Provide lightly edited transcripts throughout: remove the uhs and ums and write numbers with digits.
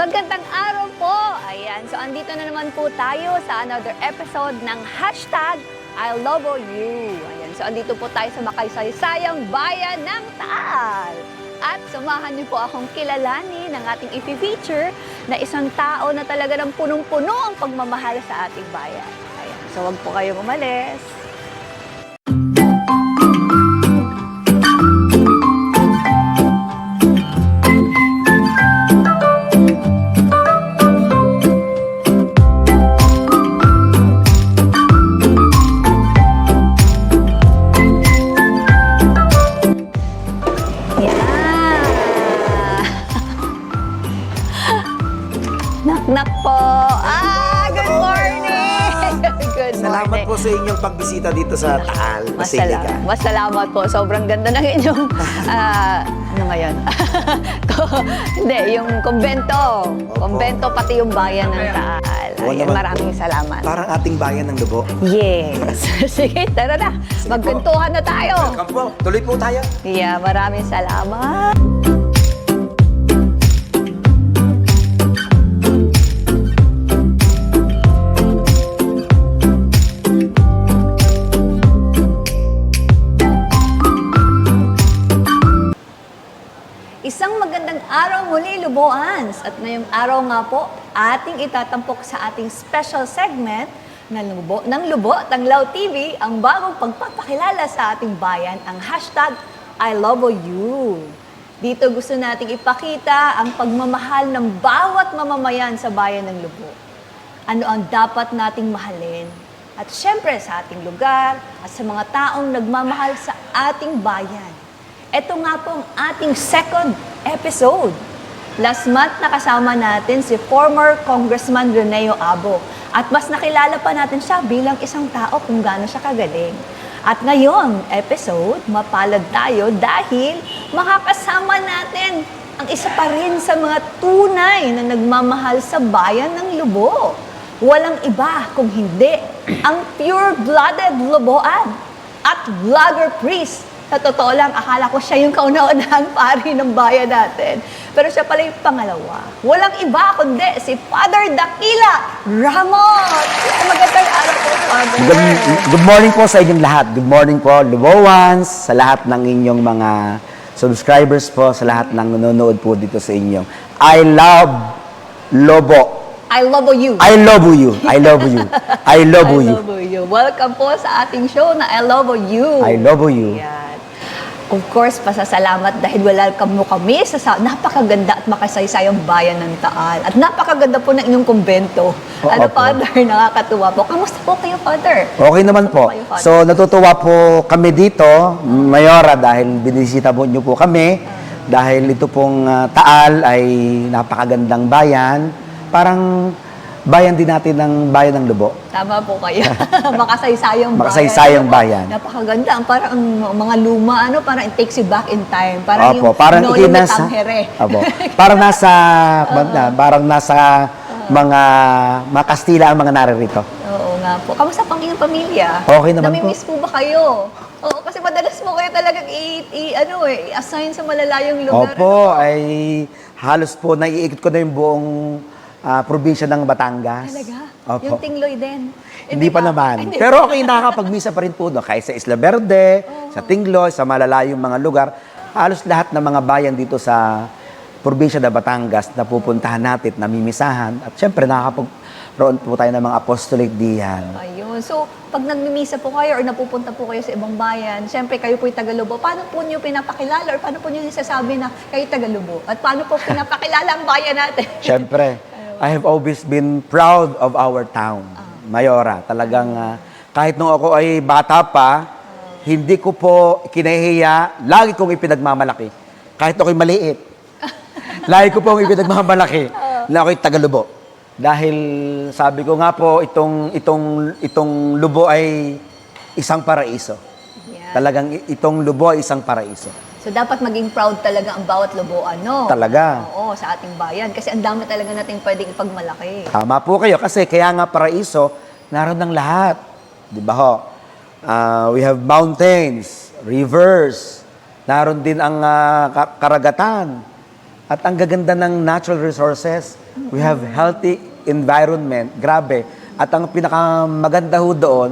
Magandang araw po! Ayan, so andito na naman po tayo sa another episode ng Hashtag I Love You. Ayan, so andito po tayo sa makasaysayang bayan ng Taal. At samahan niyo po akong kilalanin ng ating i-feature na isang tao na talaga ng punong-puno ang pagmamahal sa ating bayan. Ayan, so wag po kayong umalis. Knock po. Good morning! Good morning. Salamat po sa inyong pagbisita dito sa Taal, Basilica. Masalamat po. Sobrang ganda ng inyong, ano ngayon? Hindi, yung kumbento. Kumbento, pati yung bayan ng Taal. Ayan, maraming salamat. Parang ating bayan ng Lubo. Yes. Sige, tara na. Magkwentuhan na tayo. Welcome po. Tuloy po tayo. Yeah, maraming salamat. Isang magandang araw muli, Luboans! At ngayong araw nga po, ating itatampok sa ating special segment ng Lubo, Tanglaw TV, ang bagong pagpapakilala sa ating bayan, ang hashtag I Love You. Dito gusto nating ipakita ang pagmamahal ng bawat mamamayan sa bayan ng Lubo. Ano ang dapat nating mahalin? At syempre sa ating lugar at sa mga taong nagmamahal sa ating bayan. Ito nga po ang ating second episode. Last month nakasama natin si former Congressman Reneo Abo. At mas nakilala pa natin siya bilang isang tao kung gaano siya kagaling. At ngayong episode, mapalad tayo dahil makakasama natin ang isa pa rin sa mga tunay na nagmamahal sa bayan ng Lubo. Walang iba kung hindi ang pure-blooded Luboan at vlogger priest. Sa totoo lang, akala ko siya yung kauna-unahang pari ng bayan natin. Pero siya pala yung pangalawa. Walang iba kundi si Father Dakila Ramos. Magandang araw po, Father. Good morning po sa inyong lahat. Good morning po, Luboans, sa lahat ng inyong mga subscribers po, sa lahat ng nanonood po dito sa inyong I love Lobo. I love you. I love you. I love you. I love you. I love you. Welcome po sa ating show na I love you. I love you. Yan. Of course, pasasalamat dahil welcome mo kami sa napakaganda at makasaysayang bayan ng Taal. At napakaganda po ng inyong kumbento. Father, nakakatuwa po. Kamusta po kayo, Father? Okay naman po. So, natutuwa po kami dito, Mayora, dahil binisita po niyo po kami. Dahil ito pong Taal ay napakagandang bayan. Parang bayan din natin ng bayan ng Lubo. Tama po kayo. Makasaysayang bayan. Makasaysayang bayan. Napakaganda. Parang mga luma, parang it takes you back in time. Parang Opo, yung parang nasa Tangere. Opo. Parang nasa mga Kastila ang mga naririto. Oo nga po. Kamusta pang inyong pamilya? Okay naman po. Namimiss po ba kayo? Oo, kasi madalas po kayo talagang i-assign sa malalayong lugar. Opo, ay halos po naiikot ko na yung buong probinsya ng Batangas. Talaga? Opo. Yung Tingloy din? Hindi pa naman. Pero okay, nakakapag-misa pa rin po doon. Kahit sa Isla Verde, sa Tingloy, sa malalayong mga lugar, halos lahat ng mga bayan dito sa probinsya ng Batangas na pupuntahan natin, namimisahan. At syempre, nakakapag-roon po tayo ng mga apostolic diyan. Ayun. So, pag nagmimisa po kayo or napupunta po kayo sa ibang bayan, syempre kayo po'y Tagalubo. Paano po niyo pinapakilala or paano po niyo sasabi na kayo Tagalubo? At paano po pinapakilala ang bayan natin? Syempre, I have always been proud of our town, Mayora. Talagang kahit nung ako ay bata pa, hindi ko po kinahihiya, lagi kong ipinagmamalaki. Kahit ako'y maliit, lagi ko pong ipinagmamalaki na ako'y Tagalubo. Dahil sabi ko nga po, itong Lubo ay isang paraiso. Yeah. Talagang itong Lubo ay isang paraiso. So, dapat maging proud talaga ang bawat Luboan, no? Talaga. Oo, sa ating bayan. Kasi ang dami talaga natin pwedeng ipagmalaki. Tama po kayo. Kasi kaya nga paraiso, naroon ng lahat. Di ba ho? We have mountains, rivers, naroon din ang karagatan. At ang gaganda ng natural resources. We have healthy environment. Grabe. At ang pinakamaganda ho doon,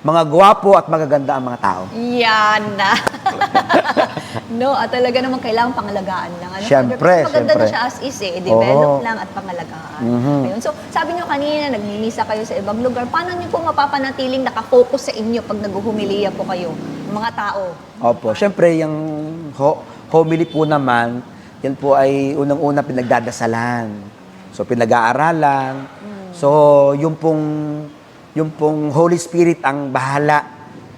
mga gwapo at magaganda ang mga tao. Yan na. No, at talaga naman kailangan pangalagaan lang. Ano? Siyempre, Kasi maganda siyempre. na siya as is eh. Develop Oo. lang at pangalagaan. Ayun. So, sabi niyo kanina, nagmimisa kayo sa ibang lugar. Paano niyo po mapapanatiling nakafocus sa inyo pag naghuhumilia po kayo? Mga tao. Opo. Siyempre, yung homily po naman, yan po ay unang-una pinagdadasalan. So, pinag-aaralan. So, yung pong Holy Spirit ang bahala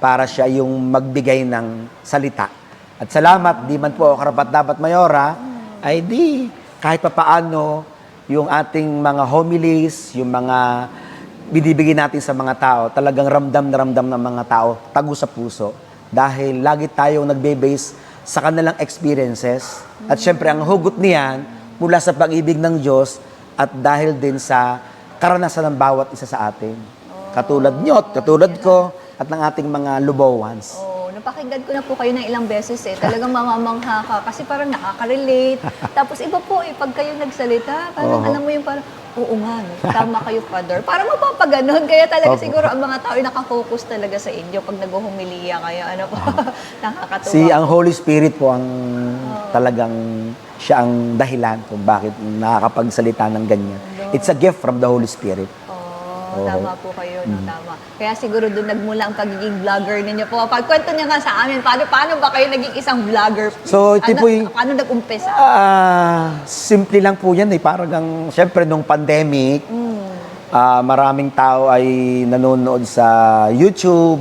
para siya yung magbigay ng salita. At salamat, di man po karapat-dapat mayora, ay di kahit papaano yung ating mga homilies, yung mga binibigay natin sa mga tao, talagang ramdam na ramdam ng mga tao, tago sa puso. Dahil lagi tayong nagbe-base sa kanilang experiences. At syempre, ang hugot niyan mula sa pag-ibig ng Diyos at dahil din sa karanasan ng bawat isa sa atin. Katulad nyo, katulad ko, at ng ating mga lubawans. Oh, napakinggan ko na po kayo ng ilang beses eh. Talagang mamamangha ka kasi parang nakaka-relate. Tapos iba po eh, pag kayo nagsalita, parang Oo. alam mo yung parang, oo nga, no? Tama kayo, Father. Parang mapapaganon. Kaya talaga Opo. siguro ang mga tao ay nakafocus talaga sa inyo pag naghuhumilia kayo. Ano po, nakakatuwa. Si ang Holy Spirit po ang talagang siya ang dahilan kung bakit nakakapagsalita ng ganyan. It's a gift from the Holy Spirit. Oh, tama po kayo, no, tama. Kaya siguro doon nagmula ang pagiging vlogger ninyo po. Pagkwento niyo nga sa amin, paano ba kayo naging isang vlogger? So, ito po yung- Paano nag-umpisa? Simple lang po yan eh. Parang, syempre, nung pandemic, maraming tao ay nanonood sa YouTube,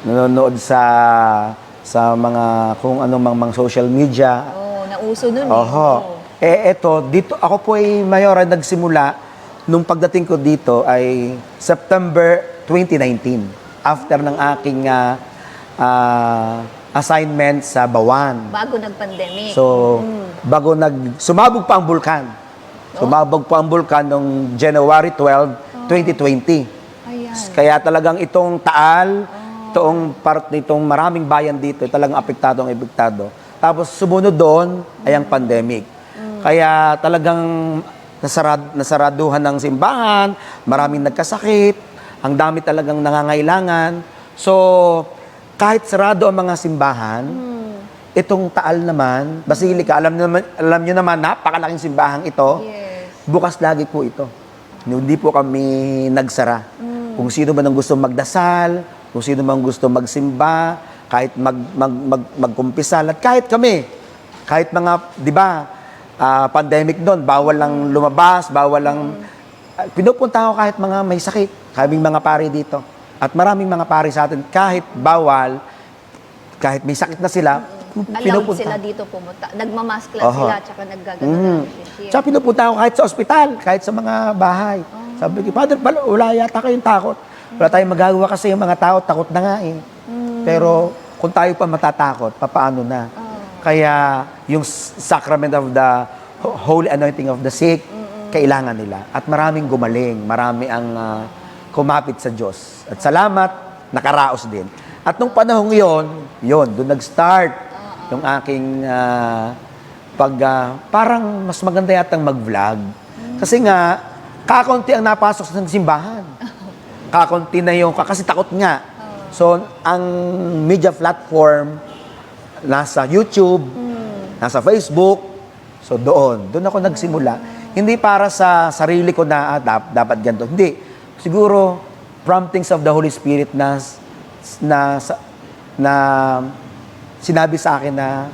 nanonood sa mga kung anong mga social media. Oh, nauso nun eh. Oho. Eto, dito, ako po ay mayora nagsimula nung pagdating ko dito ay September 2019. After ng aking assignment sa Bawan. Bago nag-pandemic. So, sumabog pa ang bulkan. Sumabog pa ang bulkan noong January 12, 2020. Ayan. Kaya talagang itong Taal, itong part nitong maraming bayan dito, talagang apektado. Tapos sumunod doon ay ang pandemic. Kaya talagang nasaraduhan ng simbahan, maraming nagkasakit, ang dami talagang nangangailangan. So, kahit sarado ang mga simbahan, itong Taal naman, Basilica, alam niyo naman, napakalaking simbahan ito. Yes. Bukas lagi po ito. Hindi po kami nagsara. Kung sino man ang gusto magdasal, kung sino man gusto magsimba, kahit magkumpisal, at kahit kami, kahit mga, di ba, pandemic doon, bawal lang lumabas, bawal lang, pinupunta ko kahit mga may sakit, kaming mga pari dito. At maraming mga pari sa atin, kahit bawal, kahit may sakit na sila, Allowed pinupunta. sila dito pumunta. Nagmamask lang Oho. sila, tsaka naggagano ng share. Tsaka pinupunta ko kahit sa ospital, kahit sa mga bahay. Sabi ko, Father, wala yata kayong takot. Wala tayong magagawa kasi yung mga tao, takot na nga eh. Pero kung tayo pa matatakot, papaano na? Kaya yung sacrament of the holy anointing of the sick, kailangan nila. At maraming gumaling, marami ang kumapit sa Diyos. At salamat, nakaraos din. At nung panahong yun, doon nag-start yung aking parang mas maganda yatang mag-vlog. Kasi nga, kakunti ang napasok sa simbahan. Kakunti na yung, kasi takot nga. So, ang media platform, nasa YouTube, nasa Facebook, so doon ako nagsimula. Hindi para sa sarili ko na dapat ganito. Hindi. Siguro, promptings of the Holy Spirit na sinabi sa akin na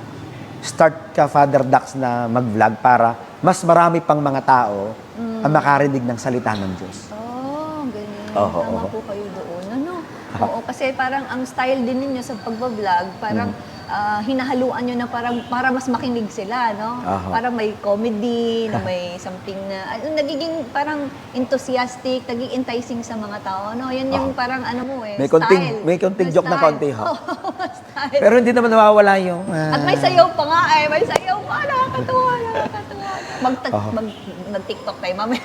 start ka, Father Dax, na mag-vlog para mas marami pang mga tao ang makarinig ng salita ng Diyos. Oh, ganyan. Oho, Tama oho. po kayo doon. Ano? Oo, kasi parang ang style din ninyo sa pagbablog, parang hinahaluan nyo na parang para mas makinig sila, no? Oho. Parang may comedy, na may something na, nagiging parang enthusiastic, naging enticing sa mga tao, no? Yan yung parang ano mo eh, May style. konting Yung joke na style. konti, ho. Oo, style. Pero hindi naman nawawala yung... At may sayaw pa nga eh, may sayaw pa, Nakakatawa. Mag-TikTok tayo mamaya.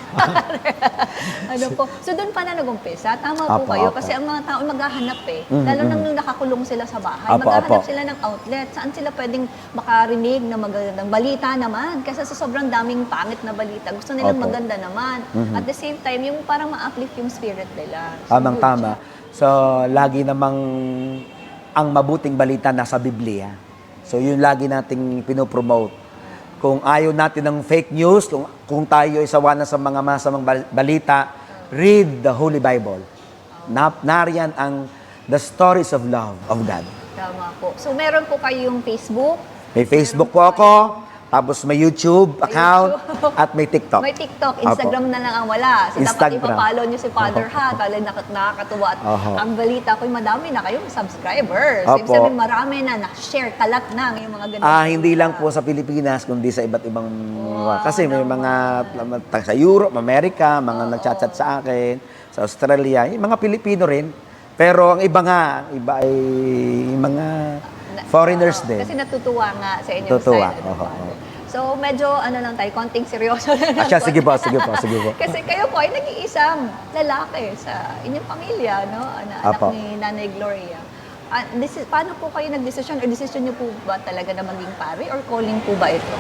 Ano po? So doon pa na nag-umpisa. Tama po Apo, kayo. apo. Kasi ang mga tao maghahanap eh. Lalo nang nakakulong sila sa bahay. Apo, Maghahanap apo. sila ng outlet. Saan sila pwedeng makarinig na magandang balita naman. Kasi sa sobrang daming pangit na balita, gusto nilang Opo. maganda naman. At the same time, yung parang ma-uplift yung spirit nila. So, good Tamang-tama. job. So, lagi namang ang mabuting balita nasa Biblia. So, yun lagi nating pinopromote. Kung ayaw natin ng fake news, kung tayo ay sawa na sa mga masamang balita, read the Holy Bible. Nariyan ang the stories of love of God. Tama po. So meron po kayong Facebook? May Facebook po ako, tapos may YouTube account, YouTube. at may TikTok. May TikTok, Apo. Instagram na lang ang wala. So dapat Instagram. ipapollow nyo si Father Ha. Talagang nakakatuwa. At Oho. ang balita ko'y madami na kayong subscribers. Opo. Ibig sabihin marami na na-share, kalat na ngayong mga ganun. Hindi lang po sa Pilipinas, kundi sa iba't ibang kasi may mga sa Europe, Amerika, mga nagchat-chat sa akin, sa Australia, yung mga Pilipino rin. Pero ang iba ay mga foreigners din. Kasi natutuwa nga sa inyong Tutuwa. side. Ano Oho, po. oho. So medyo lang tayo, konting seryoso na lang. Siya, po. sige po. Kasi kayo po ay nag-iisang lalaki sa inyong pamilya, no? Anak Apo. ni Nanay Gloria. Paano po kayo nag-desisyon? Or desisyon niyo po ba talaga na maging pare? Or calling po ba ito?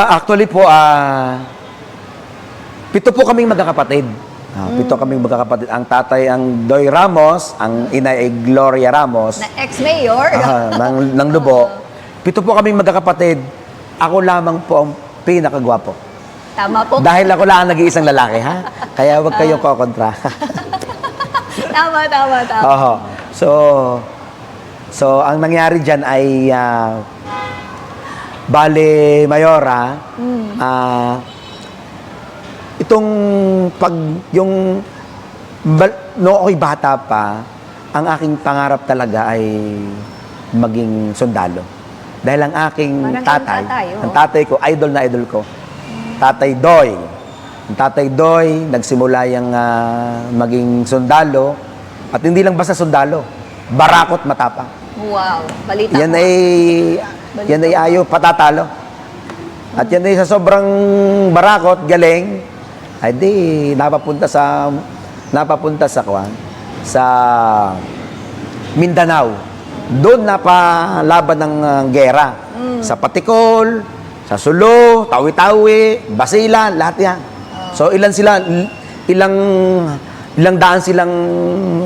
Actually po, 7 po kaming magkakapatid. 7 kaming magkakapatid. Ang tatay ang Doy Ramos, ang ina ay Gloria Ramos, Na ex-mayor? ng Lubo. 7 po kaming magkakapatid. Ako lamang po ang pinakagwapo. Tama po. Dahil ako lang ang nag-iisang lalaki, ha? Kaya huwag kayong kokontra. Tama. Oho. So, ang nangyari dyan ay, bale, Mayora, itong noong ako'y bata pa, ang aking pangarap talaga ay maging sundalo. Dahil ang aking Parang tatay, tatay, oh. ang tatay ko, idol na idol ko, Tatay Doy. Ang Tatay Doy, nagsimula yung maging sundalo, at hindi lang basta sundalo, barakot matapang. Wow. Balita Yan ko. ay ayaw patatalo. At yan ay sa sobrang barakot, galing, ay di napapunta sa Mindanao. Doon napalaban ng gera. Sa Patikol, sa Sulu, Tawi-Tawi, Basilan, lahat yan. So ilang daan silang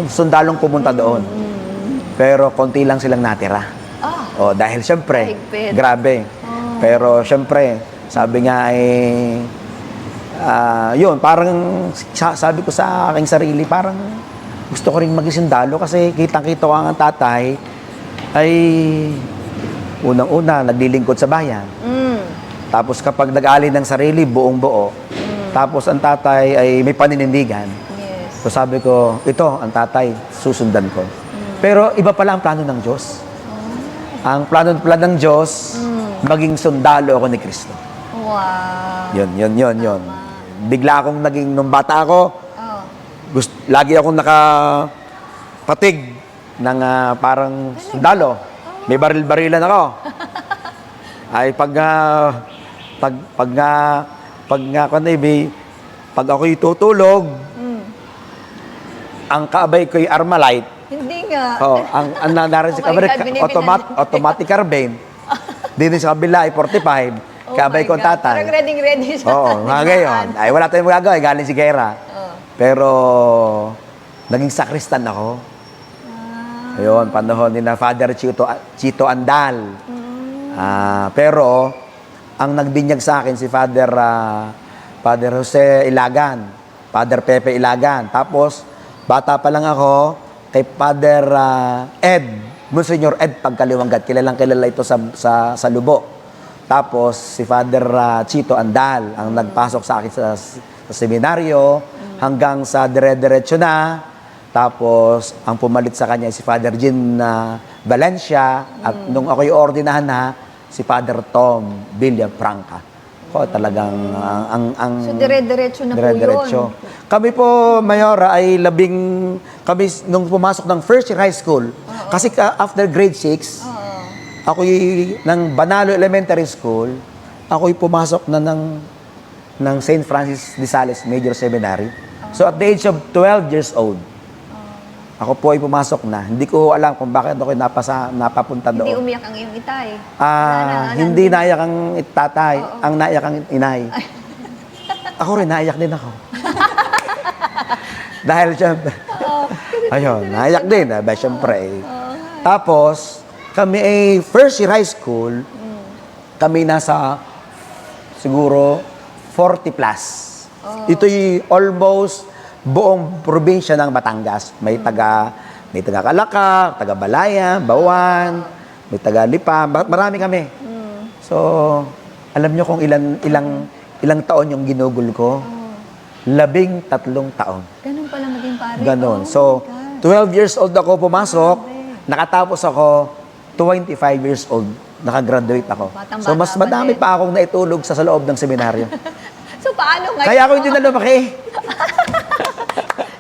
sundalong pumunta doon. Pero konti lang silang natira. Dahil syempre, Mahigpit. grabe. Pero syempre, sabi nga yun, parang sabi ko sa aking sarili, parang gusto ko rin maging sundalo kasi kitang-kita ko ang tatay ay unang-una naglilingkod sa bayan. Tapos kapag nag-alin ng sarili, buong-buo. Tapos ang tatay ay may paninindigan. Yes. So sabi ko, ito ang tatay, susundan ko. Pero iba pala ang plano ng Diyos. Ang plano ng Diyos, maging sundalo ako ni Kristo. Wow. Yun. Bigla akong naging, nung bata ako, Oh. lagi akong nakapatig ng parang sundalo. May baril-barilan ako. Ay pag ako'y tutulog, ang kaabay ko'y Armalite. Hindi nga. Ang narin sa Oh my kabila, God, binibigyan- automatic carbine. Din sa kabila ay 45. Oh Kaabay my ko God. tatay. Parang ready siya. Oo, mga ngayon. Ay, wala tayong magagawa. Galing si Gera. Pero, naging sakristan ako. Ayun, panahon ni na Father Chito Andal. Pero, ang nagbinyag sa akin si Father Jose Ilagan, Father Pepe Ilagan. Tapos, bata pa lang ako, kay Father Monsignor Ed Pagkaliwanggat. Kilalang kilala ito sa Lubo. Tapos, si Father Chito Andal, ang nagpasok sa akin sa seminaryo, hanggang sa dire-diretso na. Tapos, ang pumalit sa kanya si Father Jean Valencia. At nung ako'y ordinahan na, si Father Tom Villafranca. Talagang So, dire-diretso na po dire-diretso. yun. Kami po, Mayora, ay kami nung pumasok ng first year high school, kasi after grade 6, ako'y ng Banalo Elementary School, ako'y pumasok na ng St. Francis de Sales Major Seminary. So at the age of 12 years old, ako po ay pumasok na. Hindi ko alam kung bakit ako napapunta doon. Hindi umiyak ang iyong itay. Wala na, Hindi naiyak ang tatay, ang naiyak ang inay. Ako rin, naiyak din ako. Dahil siyempre, ayun, naiyak din. Siyempre. Tapos, kami ay first year high school, kami nasa siguro 40 plus. Ito'y almost buong probinsya ng Batangas. May taga Calacar, taga Balaya, Bawan, may taga Lipa, marami kami. So, alam nyo kung ilang taon yung ginugol ko? 13 taon. Ganun pala maging pare. Ganon. Oh So, my God. 12 years old ako pumasok, nakatapos ako 25 years old, nakagraduate ako. Batang-bata So, mas pa madami din. pa akong naitulog sa loob ng seminaryo. So, paano ngayon? Kaya ako hindi na lumaki.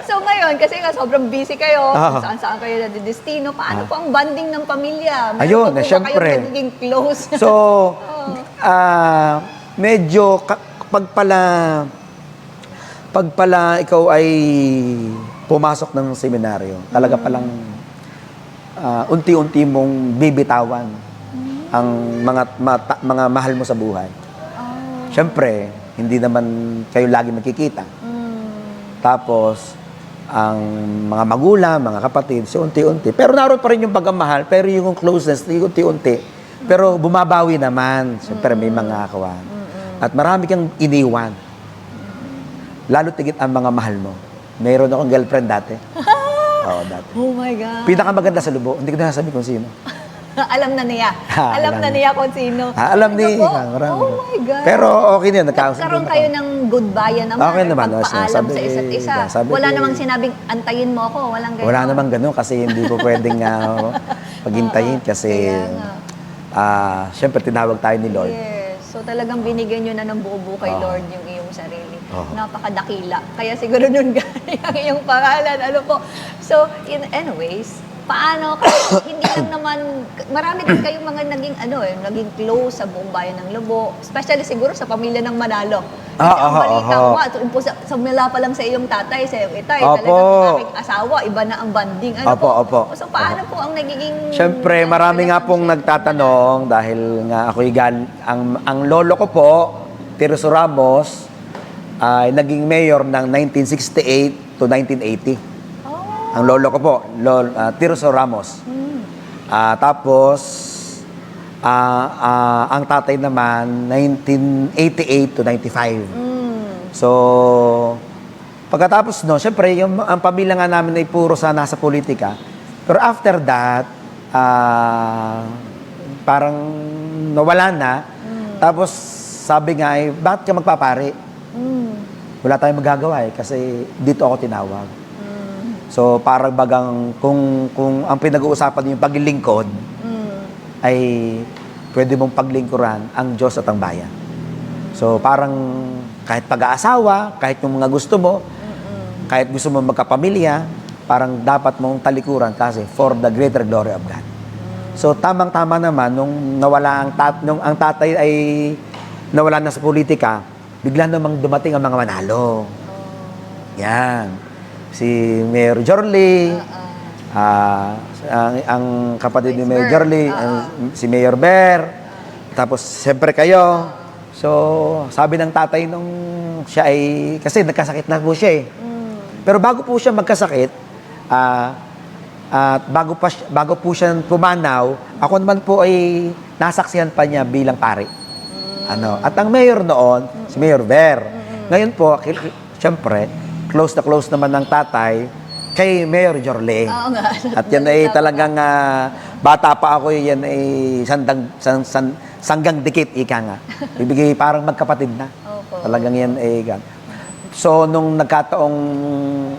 So, ngayon, kasi nga sobrang busy kayo, Ah. kung saan-saan kayo nadidestino, paano po ang bonding ng pamilya? Meron Ayun, pa po ba syempre. kayong nagiging close? So, medyo pag pala ikaw ay pumasok ng seminaryo, talaga palang unti-unti mong bibitawan ang mga mahal mo sa buhay. Siyempre, hindi naman kayo lagi magkikita. Tapos, ang mga magulang, mga kapatid, so unti-unti. Pero naroon pa rin yung pagmamahal, pero yung closeness, unti-unti. Pero bumabawi naman. Siyempre, may mga kawan. At marami kang iniwan. Lalo tigit ang mga mahal mo. Mayroon akong girlfriend dati. Oo, dati. Oh my God. Pinakamaganda sa Lubo. Hindi ko na sabi kung sino. Alam na niya. alam Alam na niya kung sino. Alam ni Ano po? marami. Oh my God. Pero okay din. Nagkausap Nagkaroon din kayo ako. ng goodbye naman. Okay or naman, pagpaalam sabi- sa isa't isa. sabi Wala ko, namang sinabing, antayin mo ako. Walang ganyan. Wala namang ganun kasi hindi ko pwedeng paghintayin kasi Kaya nga. syempre tinawag tayo ni Lord. Yes. So talagang binigyan nyo na ng buo-buo kay Lord yung iyong sarili. Oo. Napakadakila. Kaya siguro nun galing ang iyong pangalan. Ano po? So, anyways, paano kasi hindi lang naman, marami din kayong mga naging close sa buong bayan ng Lobo. Especially siguro sa pamilya ng Manalo. Kasi ang balita ko, sa mula pa lang sa iyong tatay, sa iyong itay, Opo. talagang ang aking asawa, iba na ang banding. Ano Opo, po? opo. So, paano po ang nagiging... Siyempre, marami nga pong nagtatanong dahil nga ako'y ang lolo ko po, Tirso Ramos, ay naging mayor ng 1968 to 1980. Oh. Ang lolo ko po, Tirso Ramos. Tapos, ang tatay naman, 1988 to 95. So, pagkatapos no, syempre, ang pamilya nga namin ay puro nasa politika. Pero after that, parang nawala na. Tapos, sabi nga, bakit ka magpapari? Wala tayong magagawa kasi dito ako tinawag. So, parang bagang kung ang pinag-uusapan yung paglilingkod, ay pwede mong paglingkuran ang Diyos at ang bayan. So, parang kahit pag-aasawa, kahit yung mga gusto mo, kahit gusto mo magkapamilya, parang dapat mong talikuran kasi for the greater glory of God. So, tamang-tama naman, nung nawala nung ang tatay ay nawala na sa politika, bigla namang dumating ang mga Manalo. Yan. Si Mayor Jorly, ang kapatid ni Mayor Jorly, si Mayor Ber, tapos siyempre kayo. So, sabi ng tatay nung siya ay, kasi nagkasakit na po siya eh. Pero bago po siya magkasakit, at bago po siya pumanaw, ako naman po ay nasaksihan pa niya bilang pari. At ang mayor noon, si Mayor Ver. Ngayon po, siyempre, close na close naman ng tatay kay Mayor Jorle. Oo nga. At yan ay talagang bata pa ako, yan ay sanggang dikit, ika nga. Ibigay parang magkapatid na. Opo. Talagang yan ay So, nung nagkataong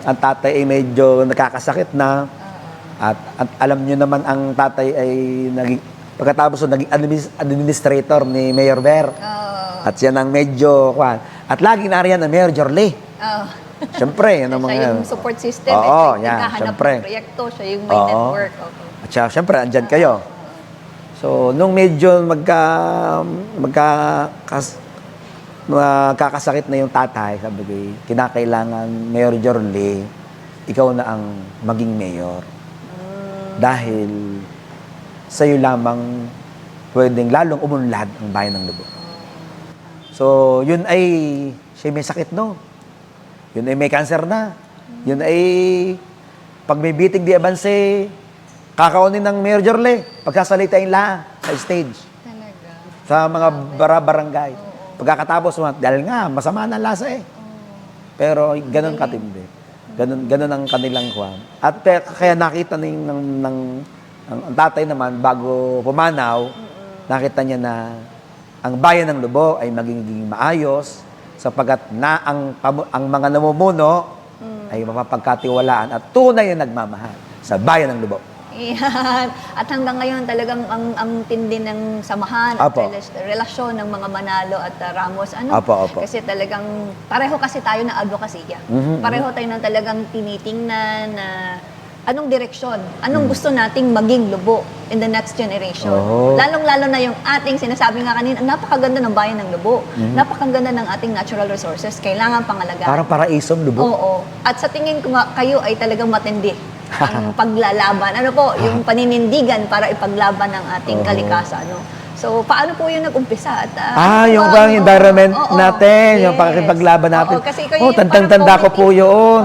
ang tatay ay medyo nakakasakit na, at alam nyo naman ang tatay ay pagkatapos naging administrator ni Mayor Ver. At yan ang medyo, at laging nariyan ang Mayor Jorle. Siyempre, yan ang mga... Siya yung support system. Oo, siya yung yan, naghahanap syempre. ng proyekto. Siya yung may Oo. network. At siya, siyempre, andyan kayo. So, So, nung medyo magkakasakit na yung tatay, sabi ko, kinakailangan, Mayor Jorle, ikaw na ang maging mayor. Dahil sa'yo lamang pwedeng lalong umunlad ang bayan ng Lubok. So, yun ay, siya may sakit, no? Yun ay may cancer na. Yun ay, pag may bitig di abanse, kakaunin ng Mayor Jorle, pagkasalitain la sa stage. Talaga. Sa mga barangay. Pagkakatapos, dahil nga, masama na ang lasa eh. Pero ganun katindi. Ganun ang kanilang kwan. At kaya nakita ng ang tatay naman, bago pumanaw, nakita niya na ang bayan ng Lubok ay magiging maayos sapagkat na ang mga namumuno ay mapapagkatiwalaan at tunay na nagmamahal sa bayan ng Lubok. Yan. At hanggang ngayon talagang ang tindi ng samahan at Apo. relasyon ng mga Manalo at Ramos. Apo. Kasi talagang pareho kasi tayo na advocacy. Pareho tayo na talagang tinitingnan na anong direksyon, anong gusto nating maging Lubok in the next generation. Oh. Lalong-lalo na yung ating sinasabi nga kanina, napakaganda ng bayan ng Lubok. Napakaganda ng ating natural resources. Kailangan pangalagaan. Parang paraisong Lubok. Oo. At sa tingin ko kayo ay talagang matindi ang paglalaban. Ano po, yung paninindigan para ipaglaban ang ating kalikasan. No? So, paano po yung nag-umpisa? At, Yung bang environment natin, yung pakikipaglaban natin. Kasi kayo yung tandang-tanda ko parang po yun.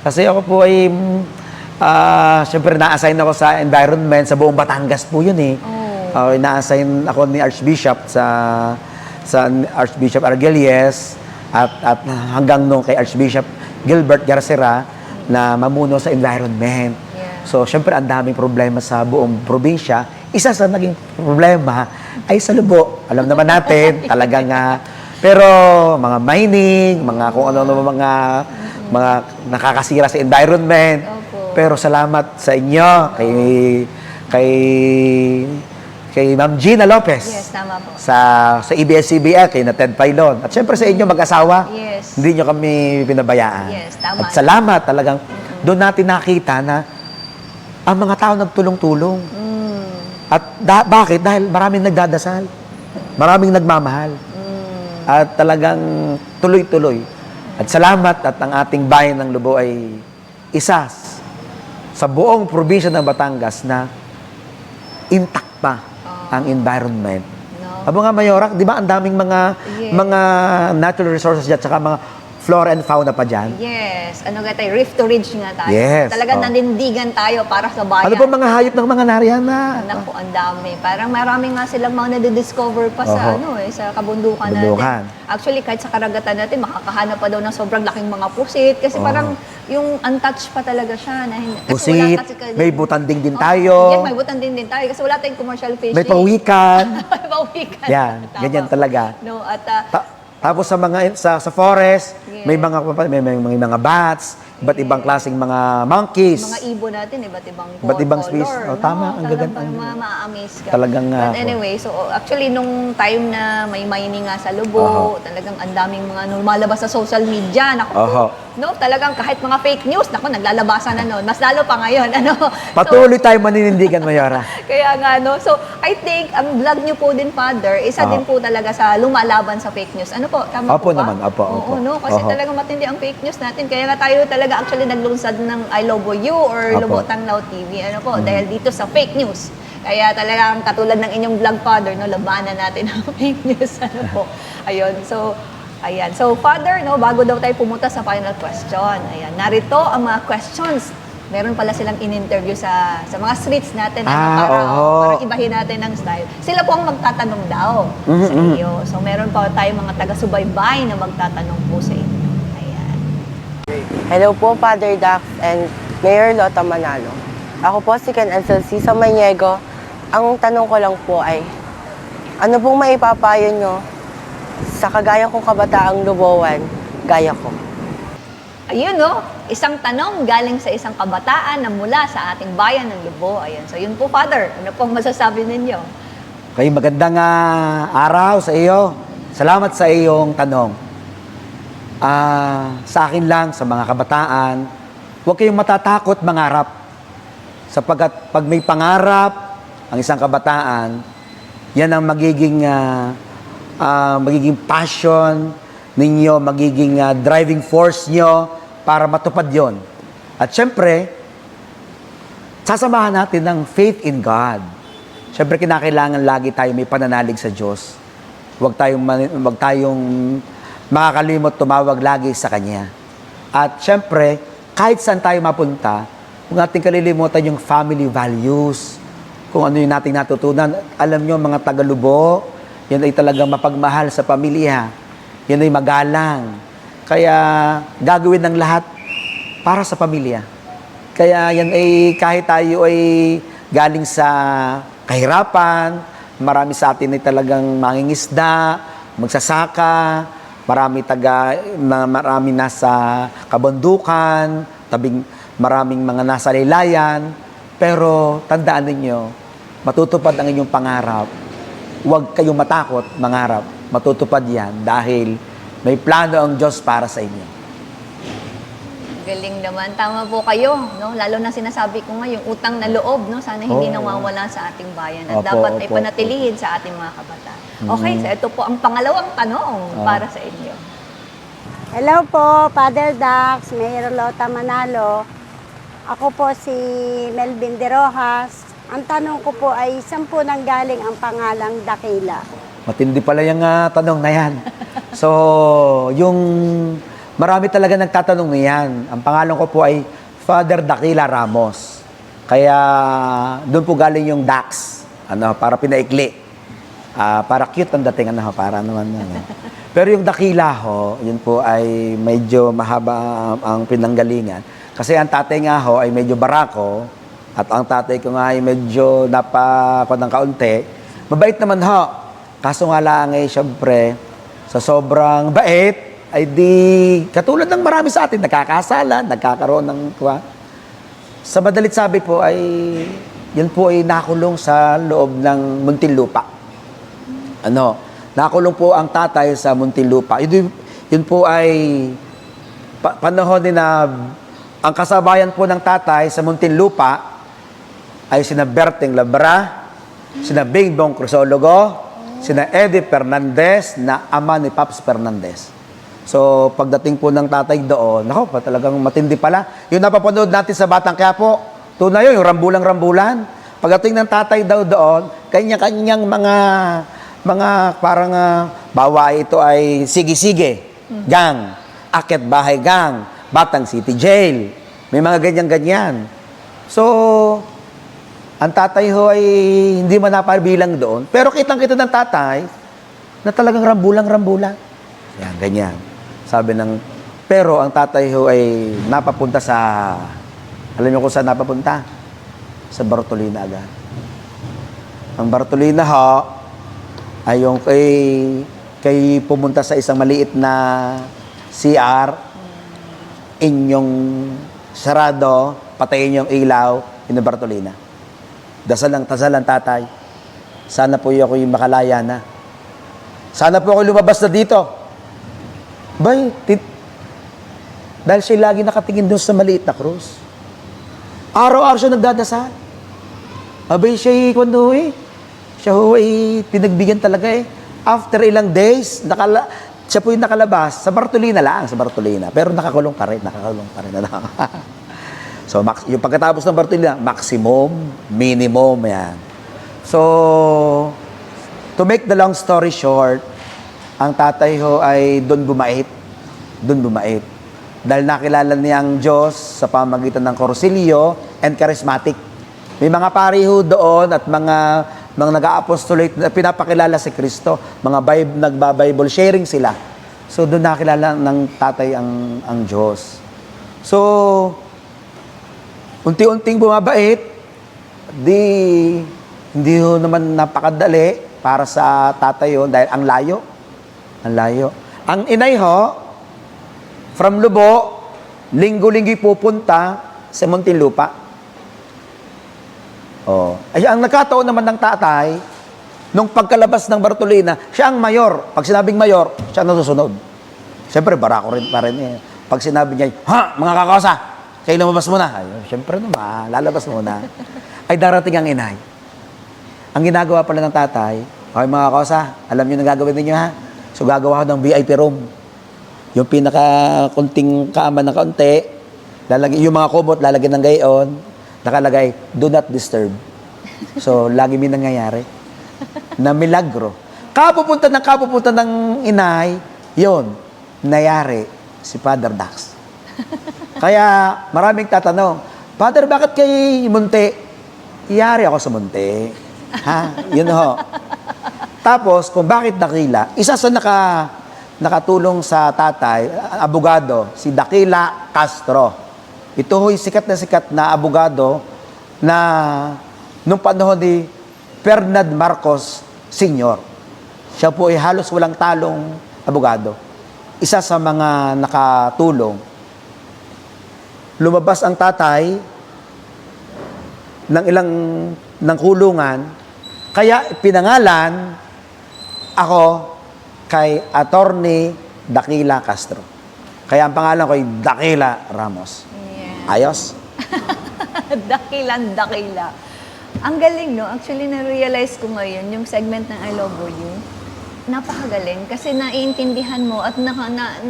Kasi ako po ay, siyempre na-assign ako sa environment, sa buong Batangas po yun eh. Na-assign ako ni Archbishop sa Archbishop Argelies at hanggang nung kay Archbishop Gilbert Garcera na mamuno sa environment. Yeah. So, syempre, ang daming problema sa buong probinsya. Isa sa naging problema ay sa Lubok. Alam naman natin, talagang pero mga mining, mga kung ano mga nakakasira sa environment. Opo. Pero salamat sa inyo, kay Ma'am Gina Lopez. Yes, tama po. Sa ABS-CBN, kay na Ted Pailon. At syempre sa inyo mag-asawa, Yes. hindi nyo kami pinabayaan. Yes, tama. At salamat talagang doon natin nakita na ang mga tao nagtulong-tulong. At bakit? Dahil maraming nagdadasal. Maraming nagmamahal. At talagang tuloy-tuloy. At salamat at ang ating bayan ng Lubok ay isa sa buong probinsya ng Batangas na intact pa ang environment. No. Abo nga, Mayora, di ba ang daming Yes. mga natural resources dyan, tsaka mga flora and fauna pa dyan? Yes. Ano nga tayo? Rift to ridge nga tayo. Yes. Talagang nanindigan tayo para sa bayan. Ano pa mga hayop ng mga nariyan Naku, ang dami. Parang marami nga silang mga nadidiscover pa sa sa kabundukan Kabundukan. natin. Actually, kahit sa karagatan natin, makakahanap pa daw ng sobrang laking mga pusit. Kasi parang yung untouched pa talaga siya. Na, kasi Pusit, may butanding din tayo. Yes, may butanding din tayo. Kasi wala tayong commercial fishing. May pawikan. May pawikan. Yan, Tama. ganyan talaga. No, at Tapos sa mga sa forest, Yes. may mga bats, iba't ibang klaseng mga monkeys. mga ibon natin, iba't ibang Iba't ibang color, species. Oh, tama, ang Talagang gaganda. ma-amaze ka. Talagang nga But ako. anyway, so actually nung time na may mining nga sa Lubok, talagang ang daming mga lumalabas sa social media. Naku po, no, talagang kahit mga fake news, naku, naglalabasan na noon. Mas lalo pa ngayon, ano. Patuloy tayo maninindigan, Mayora. Kaya nga, no. So, I think, ang vlog niyo po din, Father, isa din po talaga sa lumalaban sa fake news. Ano po? Tama Opo po ba? naman, opo. Oo, no. Kasi talagang matindi ang fake news natin. Kaya nga tayo talaga actually naglunsad ng I Lobo You or Opo. Lubok Tanglaw TV. Ano po? Dahil dito sa fake news. Kaya talagang katulad ng inyong vlog, Father, no, labanan natin ang fake news. Ano po? Ayun. So, ayan. So, Father, no, bago daw tayo pumunta sa final question. Ayan. Narito ang mga questions. Meron pala silang in-interview sa mga streets natin para ibahin natin ang style. Sila po ang magtatanong daw sa iyo. So, meron pa tayong mga taga-subaybay na magtatanong po sa inyo. Ayan. Hello po, Father Dax and Mayor Lota Manalo. Ako po si Ken SLC sa Mayego. Ang tanong ko lang po ay, ano pong maipapayo nyo sa kagaya kong kabataang Lubowan, gaya ko? Ayun, no? Isang tanong galing sa isang kabataan na mula sa ating bayan ng Lubo. Ayan. So, yun po, Father. Ano pong masasabi ninyo? Okay, magandang araw sa iyo. Salamat sa iyong tanong. Sa akin lang, sa mga kabataan, huwag kayong matatakot mangarap. Sapagkat pag may pangarap, ang isang kabataan, yan ang magiging passion ninyo, magiging driving force nyo para matupad yon. At syempre, sasamahan natin ng faith in God. Syempre, kinakailangan lagi tayo may pananalig sa Diyos. Huwag tayong makakalimot tumawag lagi sa Kanya. At syempre, kahit saan tayo mapunta, huwag natin kalilimutan yung family values. Kung ano yung nating natutunan. Alam nyo, mga Tagalubo, yan ay talagang mapagmahal sa pamilya. Yan ay magalang. Kaya gagawin ng lahat para sa pamilya. Kaya yan ay kahit tayo ay galing sa kahirapan, marami sa atin ay talagang mangingisda, magsasaka, marami nasa kabundukan, maraming mga nasa laylayan. Pero tandaan ninyo, matutupad ang inyong pangarap. Huwag kayong matakot mangarap. Matutupad yan dahil may plano ang Diyos para sa inyo. Galing naman. Tama po kayo, no? Lalo na sinasabi ko nga, yung utang na loob, no? Sana hindi nawawala sa ating bayan at dapat ay panatilihin sa ating mga kabataan. Okay, so ito po ang pangalawang tanong para sa inyo. Hello po, Father Dax, Mayor Lota Manalo. Ako po si Melvin de Rojas. Ang tanong ko po ay, saan po nanggaling ang pangalang Dakila? Matindi pala yung tanong na yan. So, marami talaga nagtatanong na yan. Ang pangalan ko po ay Father Dakila Ramos. Kaya doon po galing yung Dax. Para pinaikli. Para cute ang dating. Para naman. Pero yung Dakila ho, yun po ay medyo mahaba ang pinanggalingan. Kasi ang tatay nga ho ay medyo barako. At ang tatay ko nga ay medyo napakot ng kaunti. Mabait naman ho. Kaso nga lang syempre, sa sobrang bait, ay di, katulad ng marami sa atin, nagkakasalan, nagkakaroon ng, sa madalit sabi po ay, yun po ay nakulong sa loob ng Muntinlupa. Nakulong po ang tatay sa Muntinlupa. Yun po ay, panahon din na, ang kasabayan po ng tatay sa Muntinlupa, ay sina Berting Labra, sina Bingbong Crisologo, sina Eddie Fernandez na ama ni Paps Fernandez. So, pagdating po ng tatay doon, talagang matindi pala. Yung napapanood natin sa Batang Quiapo, tunay yun, yung rambulang-rambulan. Pagdating ng tatay daw doon, kanya-kanyang mga parang bawa ito ay sige-sige, gang, Akit Bahay Gang, Batang City Jail. May mga ganyan-ganyan. So, ang tatay ho ay hindi man napabilang doon. Pero kitang-kita ng tatay na talagang rambulang-rambulan. Yan, ganyan. Pero ang tatay ho ay napapunta alam niyo kung saan napapunta? Sa Bartolina agad. Ang Bartolina ho, ay yung kay pumunta sa isang maliit na CR, inyong sarado, patayin yung ilaw, in Bartolina. Dasal lang tatay. Sana po ako yung makalaya na. Sana po ako lumabas na dito. Dahil siya lagi nakatingin doon sa maliit na krus. Araw-araw siya nagdadasal. Siya pinagbigyan talaga After ilang days, siya po yung nakalabas. Sa Bartolina. Pero nakakulong pa rin. So, yung pagkatapos ng Bartolina, maximum, minimum, yan. So, to make the long story short, ang tatay ho ay doon bumait. Dahil nakilala niya ang Diyos sa pamagitan ng Corsilio and Charismatic. May mga pariho doon at mga nag-a-apostolate na pinapakilala si Kristo. Nagba-Bible sharing sila. So, doon nakilala ng tatay ang Diyos. So, unti-unting bumabait, hindi ho naman napakadali para sa tatay yun dahil ang layo. Ang inay ho, from Lubo, linggo-linggo pupunta sa Muntinlupa. Ang nagkataon naman ng tatay, nung pagkalabas ng Bartolina, siya ang mayor. Pag sinabing mayor, siya ang nasusunod. Siyempre, barako rin pa rin. Pag sinabi niya, mga kakosa, kayo lumabas muna. Siyempre naman, lalabas muna. Ay darating ang inay. Ang ginagawa pala ng tatay, Okay mga kosa, alam niyo na gagawin ninyo ha? So gagawa ko ng VIP room. Yung pinaka-kunting kama na kaunti, yung mga kumot, lalagyan ng gayon, nakalagay, do not disturb. So, lagi may nangyayari. Na milagro. Kapupunta ng inay, yon nayari si Father Dax. Kaya maraming tatanong, Father, bakit kay Munti? Iyari ako sa Munti. Ha? Yun ho. Tapos, kung bakit Dakila, isa sa nakatulong sa tatay, abogado, si Dakila Castro. Ito ho'y sikat na abogado na nung panahon ni Ferdinand Marcos Sr. Siya po ay halos walang talong abogado. Isa sa mga nakatulong. Lumabas ang tatay ng kulungan, kaya pinangalan ako kay Attorney Dakila Castro. Kaya ang pangalan ko ay Dakila Ramos. Ayos? Dakila. Ang galing, no? Actually, na-realize ko ngayon, yung segment ng I Love You, napakagaling. Kasi naiintindihan mo at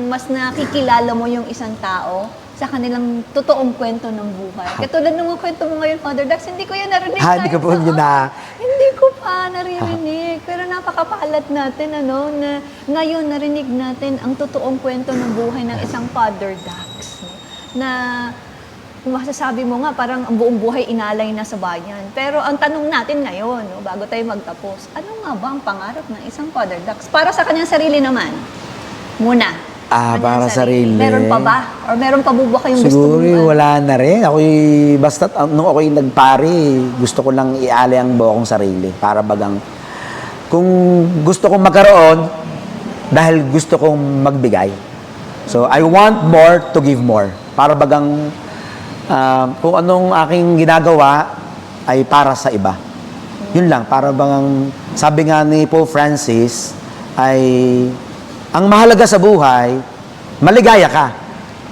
mas nakikilala mo yung isang tao sa kanilang totoong kwento ng buhay. Katulad ng mga kwento mo ngayon, Father Dax, hindi ko yan narinig. Hindi ko po yun na... Hindi ko pa naririnig. Pero napakapalat natin, ano, na ngayon narinig natin ang totoong kwento ng buhay ng isang Father Dax. No? Na kung masasabi mo nga, parang ang buong buhay inalay na sa bayan. Pero ang tanong natin ngayon, no, bago tayo magtapos, ano nga ba ang pangarap ng isang Father Dax? Para sa kanyang sarili naman. Muna. Para sarili. Meron pa ba? Or meron pa ba kayong Siguro gusto mo? wala na rin. Basta nung ako'y nagpari, gusto ko lang iali ang buo kong sarili. Para bagang, kung gusto kong magkaroon, dahil gusto kong magbigay. So, I want more to give more. Para bagang, kung anong aking ginagawa, ay para sa iba. Yun lang, para bagang, sabi nga ni Pope Francis, ay, ang mahalaga sa buhay, maligaya ka.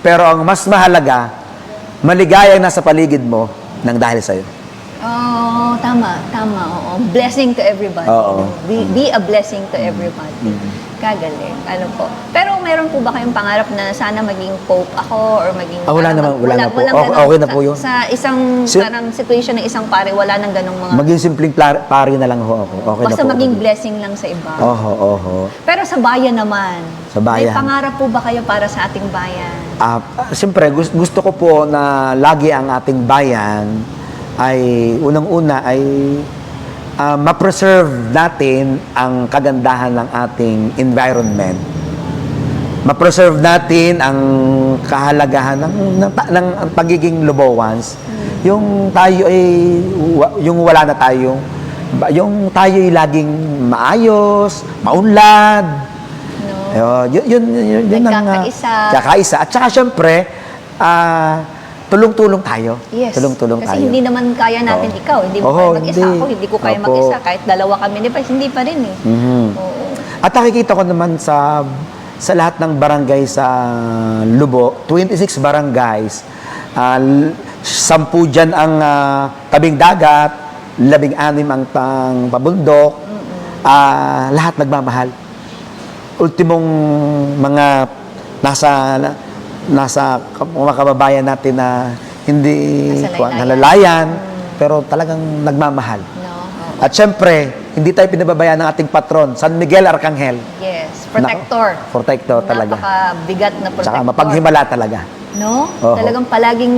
Pero ang mas mahalaga, maligaya ang nasa paligid mo nang dahil sa'yo. Oh, tama. Oo. Blessing to everybody. Oo. Be a blessing to everybody. Kagaling. Ano po. Pero meron po ba kayong pangarap na sana maging pope ako or maging... Wala naman, wala na po. walang ganun. Okay na po yun. Sa isang parang situation ng isang pare, wala nang ganong mga... Maging simpleng pari na lang ho ako. Okay Basta na po. maging blessing lang sa iba. Oho. Pero sa bayan naman, Sa bayan. may pangarap po ba kayo para sa ating bayan? Siyempre, gusto ko po na lagi ang ating bayan ay unang-una ay ma-preserve natin ang kagandahan ng ating environment. Ma-preserve natin ang kahalagahan ng pagiging Lubowans. Yung tayo ay yung wala na tayo, yung tayo ay laging maayos, maunlad. No? Yun ang kakaisa. At saka syempre, tulong-tulong tayo. Yes. Tulong-tulong Kasi tayo. hindi naman kaya natin ikaw. Hindi mo kaya mag-isa ako. Hindi ko kaya mag-isa. Kahit dalawa kami. Hindi pa rin eh. Oo. At nakikita ko naman sa lahat ng barangay sa Lubo, 26 barangays, 10 dyan ang tabing dagat, 16 ang pabundok, lahat nagmamahal. Ultimong mga nasa mga kababayan natin na hindi nalalayan, pero talagang nagmamahal. No? At syempre, hindi tayo pinababayaan ng ating patron, San Miguel Arcangel. Yes. Protector. Protector talaga. Napakabigat na protector. Saka mapaghimala talaga. No? Oho. Talagang palaging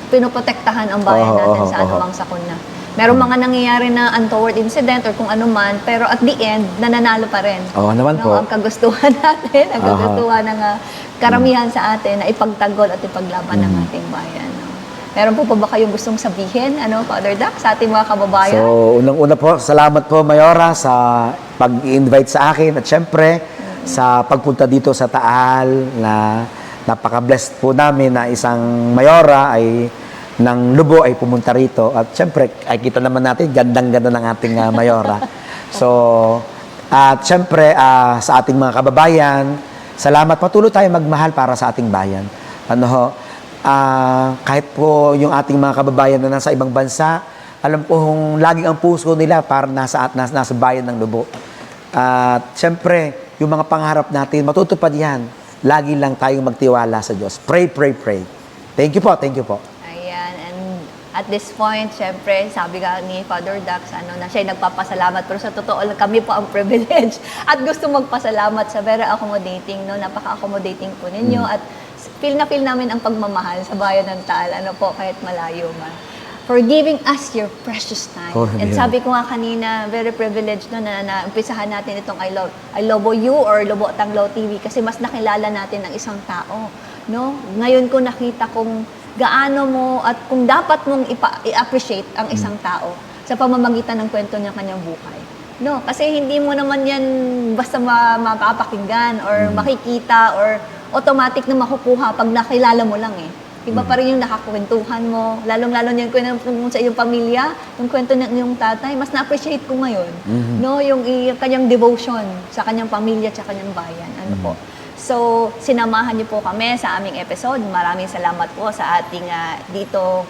pinoprotektahan ang bayan natin sa anumang sakuna. Merong mga nangyayari na untoward incident or kung ano man, pero at the end, nananalo pa rin. Oo naman po. Ang kagustuhan natin, ang kagustuhan ng karamihan sa atin na ipagtanggol at ipaglaban ng ating bayan. No? Meron po pa ba kayong gustong sabihin, Father Dax, sa ating mga kababayan? So, unang-una po, salamat po, Mayora, sa pag-invite sa akin at syempre, sa pagpunta dito sa Taal na napaka-blessed po namin na isang Mayora ay ng Lubo ay pumunta rito. At syempre, ay kita naman natin, gandang-ganda ng ating Mayora. So, at syempre, sa ating mga kababayan, salamat. Patuloy tayo magmahal para sa ating bayan. Kahit po yung ating mga kababayan na nasa ibang bansa, alam ko laging ang puso nila para nasa bayan ng Lubo. At siyempre, yung mga pangarap natin, matutupad yan. Lagi lang tayong magtiwala sa Diyos. Pray, pray, pray. Thank you po, thank you po. Ayan, and at this point, syempre, sabi nga ni Father Dax, na siya nagpapasalamat, pero sa totoo lang, kami po ang privilege at gusto magpasalamat sa very accommodating, no? Napaka-accommodating po ninyo at feel na feel namin ang pagmamahal sa bayan ng Taal, kahit malayo man. For giving us your precious time. Oh, And yeah. sabi ko nga kanina, very privileged na umpisahan natin itong I Lobo You or Lobo Tanglaw TV kasi mas nakilala natin ang isang tao. No? Ngayon ko nakita kung gaano mo at kung dapat mong i-appreciate ang isang tao sa pamamagitan ng kwento niya kanyang buhay. No, kasi hindi mo naman yan basta mapapakinggan or makikita or automatic na makukuha pag nakilala mo lang eh. Iba pa rin yung nakakwentuhan mo, lalong-lalo yung kwento sa iyong pamilya, yung kwento ng iyong tatay, mas na-appreciate ko ngayon. No, yung kanyang devotion sa kanyang pamilya at sa kanyang bayan. Po. So, sinamahan niyo po kami sa aming episode. Maraming salamat po sa ating dito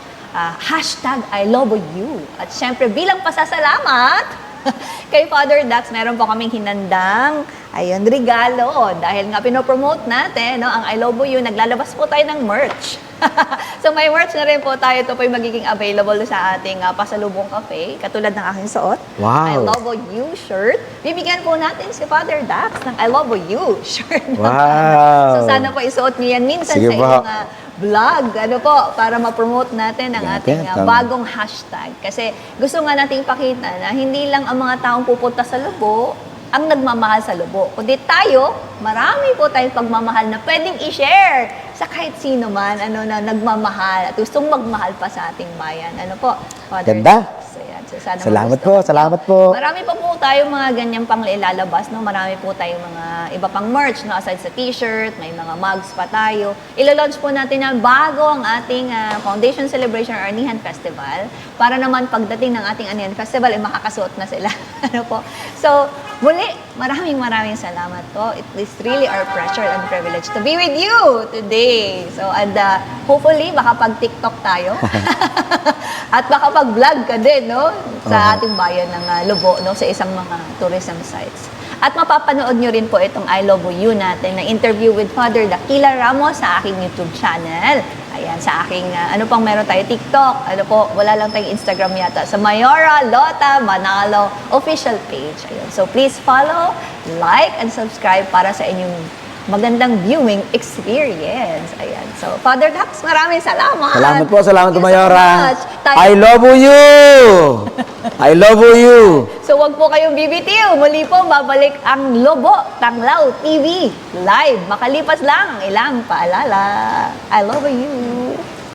hashtag I Love You. At syempre, bilang pasasalamat kay Father Dax, meron po kaming hinandang regalo. Dahil nga pinopromote natin ang I Love You, naglalabas po tayo ng merch. So may merch na rin po tayo. Ito po yung magiging available sa ating Pasalubong Cafe. Katulad ng aking suot. Wow. I Love You shirt. Bibigyan po natin si Father Dax ng I Love You shirt. Wow. So sana po isuot niyo yan minsan Sige sa po. iyong vlog, para ma-promote natin ang ating Tama. bagong hashtag. Kasi gusto nga nating pakita na hindi lang ang mga taong pupunta sa Lubo ang nagmamahal sa Lubo. Kundi tayo, marami po tayong pagmamahal na pwedeng i-share sa kahit sino man na nagmamahal at gustong magmahal pa sa ating bayan. Father Ganda. Dax? Ayan. So, sana Salamat magustuhan po, salamat niyo. po. Marami pa po tayong mga ganyang pang ilalabas, no? Marami po tayong mga iba pang merch, no? Aside sa t-shirt, may mga mugs pa tayo. Ilo-launch po natin yan bago ang ating Foundation Celebration or Anihan Festival para naman pagdating ng ating Anihan Festival, makakasuot na sila. So, muli, maraming salamat po. It is really our pleasure and privilege to be with you today. So, and hopefully, baka pag-TikTok tayo. At baka pag-vlog ka din, no? Sa ating bayan ng Lubo, no? Sa isang mga tourism sites. At mapapanood nyo rin po itong I Love You natin na interview with Father Dakila Ramos sa aking YouTube channel. Ayan, sa aking, pang meron tayo, TikTok. Wala lang tayong Instagram yata. Sa Mayora Lota Manalo official page. Ayan. So please follow, like, and subscribe para sa inyong magandang viewing experience. Ayan. So, Father Dax, maraming salamat. Salamat po, salamat Thank you Mayora. so much. I love you! I love you! So, wag po kayong bibitiw. Muli po, babalik ang Lobo Tanglaw TV live. Makalipas lang ang ilang paalala. I love you.